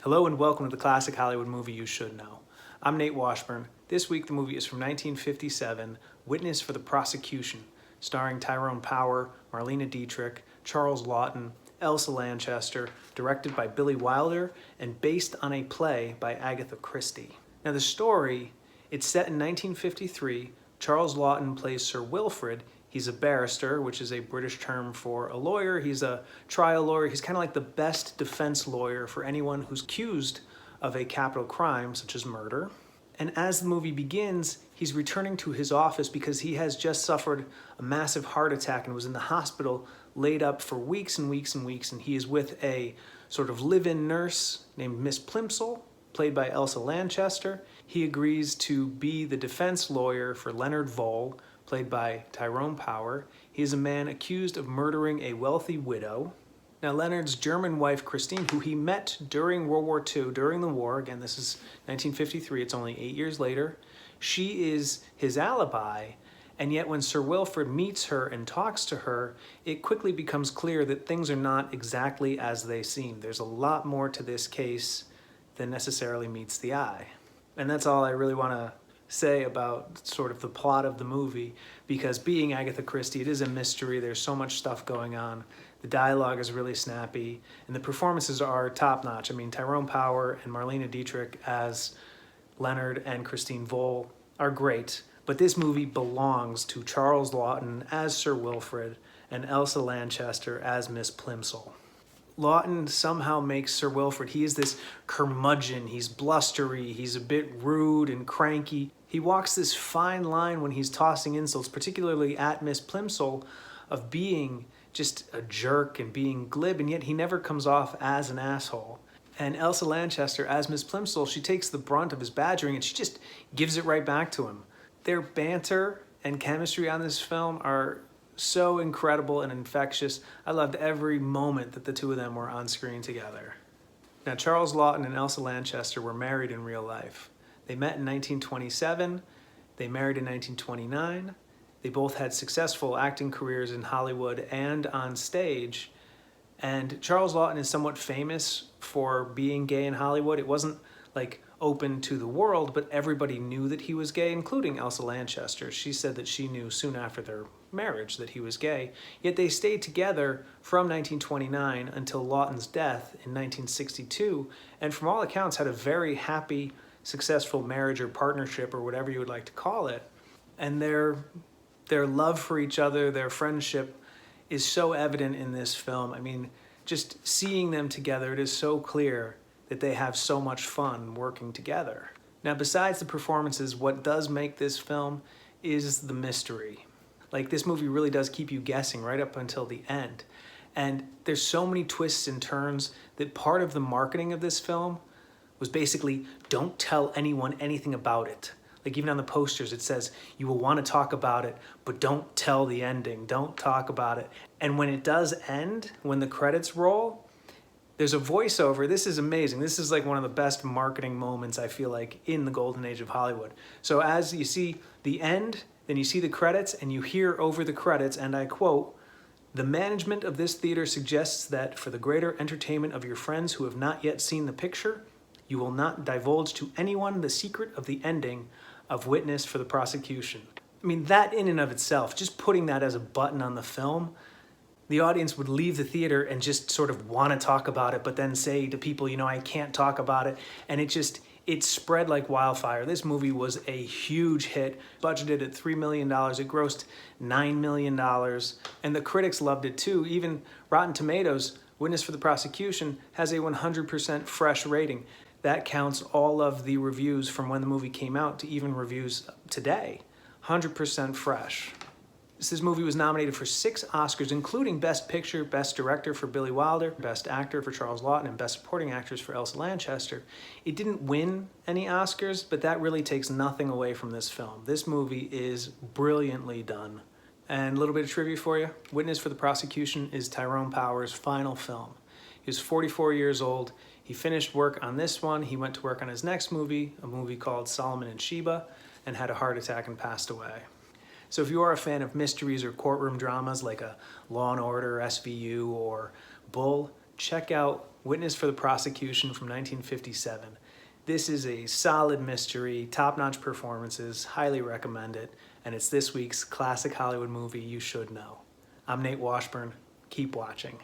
Hello and welcome to the classic Hollywood movie you should know. I'm Nate Washburn. This week the movie is from 1957, Witness for the Prosecution, starring Tyrone Power, Marlene Dietrich, Charles Laughton, Elsa Lanchester, directed by Billy Wilder, and based on a play by Agatha Christie. Now the story, it's set in 1953. Charles Laughton plays Sir Wilfrid. He's a barrister, which is a British term for a lawyer. He's a trial lawyer. He's kind of like the best defense lawyer for anyone who's accused of a capital crime, such as murder. And as the movie begins, he's returning to his office because he has just suffered a massive heart attack and was in the hospital, laid up for weeks and weeks and weeks. And he is with a sort of live-in nurse named Miss Plimsoll, played by Elsa Lanchester. He agrees to be the defense lawyer for Leonard Vole, played by Tyrone Power. He is a man accused of murdering a wealthy widow. Now, Leonard's German wife, Christine, who he met during World War II, during the war, again, this is 1953, it's only 8 years later, she is his alibi, and yet when Sir Wilfrid meets her and talks to her, it quickly becomes clear that things are not exactly as they seem. There's a lot more to this case than necessarily meets the eye. And that's all I really want to say about sort of the plot of the movie, because being Agatha Christie, it is a mystery. There's so much stuff going on. The dialogue is really snappy, and the performances are top-notch. I mean, Tyrone Power and Marlene Dietrich as Leonard and Christine Vole are great, but this movie belongs to Charles Laughton as Sir Wilfrid and Elsa Lanchester as Miss Plimsoll. Laughton somehow makes Sir Wilfrid, he is this curmudgeon, he's blustery, he's a bit rude and cranky. He walks this fine line when he's tossing insults, particularly at Miss Plimsoll, of being just a jerk and being glib, and yet he never comes off as an asshole. And Elsa Lanchester, as Miss Plimsoll, she takes the brunt of his badgering and she just gives it right back to him. Their banter and chemistry on this film are so incredible and infectious. I loved every moment that the two of them were on screen together. Now, Charles Laughton and Elsa Lanchester were married in real life. They met in 1927, they married in 1929. They both had successful acting careers in Hollywood and on stage. And Charles Laughton is somewhat famous for being gay in Hollywood. It wasn't like open to the world, but everybody knew that he was gay, including Elsa Lanchester. She said that she knew soon after their marriage that he was gay. Yet they stayed together from 1929 until Laughton's death in 1962, and from all accounts had a very happy, successful marriage or partnership or whatever you would like to call it. And their love for each other, their friendship is so evident in this film. I mean, just seeing them together, it is so clear that they have so much fun working together. Now, besides the performances, what does make this film is the mystery. Like, this movie really does keep you guessing right up until the end. And there's so many twists and turns that part of the marketing of this film was basically, don't tell anyone anything about it. Like, even on the posters, it says, you will want to talk about it, but don't tell the ending. Don't talk about it. And when it does end, when the credits roll, there's a voiceover. This is amazing. This is like one of the best marketing moments, I feel like, in the golden age of Hollywood. So as you see the end, then you see the credits, and you hear over the credits, and I quote, "The management of this theater suggests that for the greater entertainment of your friends who have not yet seen the picture, you will not divulge to anyone the secret of the ending of Witness for the Prosecution." I mean, that in and of itself, just putting that as a button on the film, the audience would leave the theater and just sort of want to talk about it, but then say to people, you know, I can't talk about it. And it spread like wildfire. This movie was a huge hit, budgeted at $3 million. It grossed $9 million. And the critics loved it too. Even Rotten Tomatoes, Witness for the Prosecution, has a 100% fresh rating. That counts all of the reviews from when the movie came out to even reviews today. 100% fresh. This movie was nominated for 6 Oscars, including Best Picture, Best Director for Billy Wilder, Best Actor for Charles Laughton, and Best Supporting Actress for Elsa Lanchester. It didn't win any Oscars, but that really takes nothing away from this film. This movie is brilliantly done. And a little bit of trivia for you. Witness for the Prosecution is Tyrone Power's final film. He was 44 years old. He finished work on this one. He went to work on his next movie, a movie called Solomon and Sheba, and had a heart attack and passed away. So if you are a fan of mysteries or courtroom dramas like a Law & Order, SVU, or Bull, check out Witness for the Prosecution from 1957. This is a solid mystery, top-notch performances, highly recommend it, and it's this week's classic Hollywood movie you should know. I'm Nate Washburn. Keep watching.